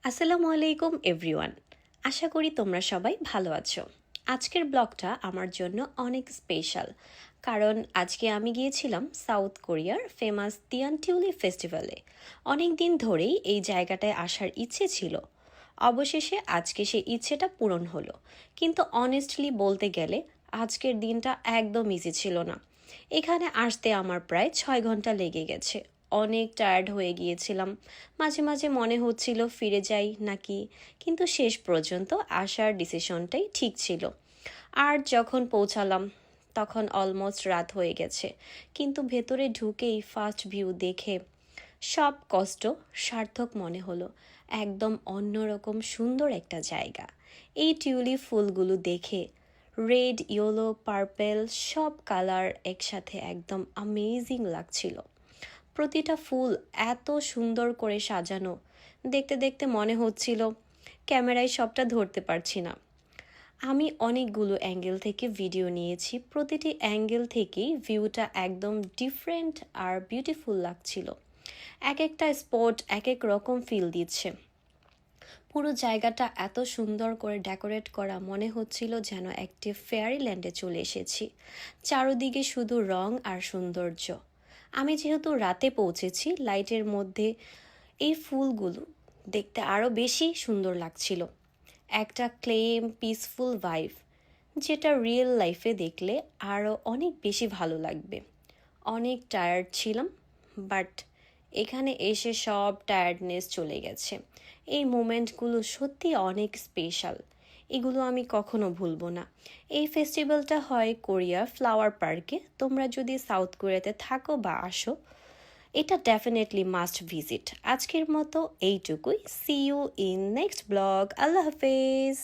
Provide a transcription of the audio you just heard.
আসসালামু আলাইকুম এভরিওয়ান। আশা করি তোমরা সবাই ভালো আছো। আজকের ব্লগটা আমার জন্য অনেক স্পেশাল, কারণ আজকে আমি গিয়েছিলাম সাউথ কোরিয়ার ফেমাস তিয়ানটিউলি ফেস্টিভ্যালে। অনেক দিন ধরেই এই জায়গাটায় আসার ইচ্ছে ছিল, অবশেষে আজকে সেই ইচ্ছেটা পূরণ হলো। কিন্তু অনেস্টলি বলতে গেলে আজকের দিনটা একদম ইজি ছিল না। এখানে আসতে আমার প্রায় 6 ঘন্টা লেগে গেছে। অনেক টায়ার্ড হয়ে গিয়েছিলাম, মাঝে মাঝে মনে হচ্ছিল ফিরে যাই নাকি, কিন্তু শেষ পর্যন্ত আসার ডিসিশনটাই ঠিক ছিল। আর যখন পৌঁছালাম তখন অলমোস্ট রাত হয়ে গেছে, কিন্তু ভেতরে ঢুকেই ফার্স্ট ভিউ দেখে সব কষ্ট সার্থক মনে হলো। একদম অন্যরকম সুন্দর একটা জায়গা। এই টিউলিপ ফুলগুলো দেখে রেড, ইয়েলো, পার্পেল সব কালার একসাথে একদম অ্যামেজিং লাগছিল। প্রতিটা ফুল এত সুন্দর করে সাজানো, দেখতে দেখতে মনে হচ্ছিল ক্যামেরায় সবটা ধরতে পারছি না। আমি অনেকগুলো অ্যাঙ্গেল থেকে ভিডিও নিয়েছি, প্রতিটি অ্যাঙ্গেল থেকেই ভিউটা একদম ডিফারেন্ট আর বিউটিফুল লাগছিল। এক একটা স্পট এক এক রকম ফিল দিচ্ছে। পুরো জায়গাটা এত সুন্দর করে ডেকোরেট করা, মনে হচ্ছিল যেন একটি ফেয়ারি ল্যান্ডে চলে এসেছি। চারদিকে শুধু রং আর সৌন্দর্য। আমি যেহেতু রাতে পৌঁছেছি, লাইটের মধ্যে এই ফুলগুলো দেখতে আরও বেশি সুন্দর লাগছিল। একটা ক্লেম পিসফুল ভাইব, যেটা রিয়েল লাইফে দেখলে আরও অনেক বেশি ভালো লাগবে। অনেক টায়ার্ড ছিলাম, বাট এখানে এসে সব টায়ার্ডনেস চলে গেছে। এই মোমেন্টগুলো সত্যি অনেক স্পেশাল, এগুলো আমি কখনো ভুলবো না। এই ফেস্টিভ্যালটা হয় কোরিয়া ফ্লাওয়ার পার্কে। তোমরা যদি সাউথ কোরিয়াতে থাকো বা আসো, এটা ডেফিনেটলি মাস্ট ভিজিট। আজকের মতো এইটুকুই। See you in next blog. আল্লাহ হাফেজ।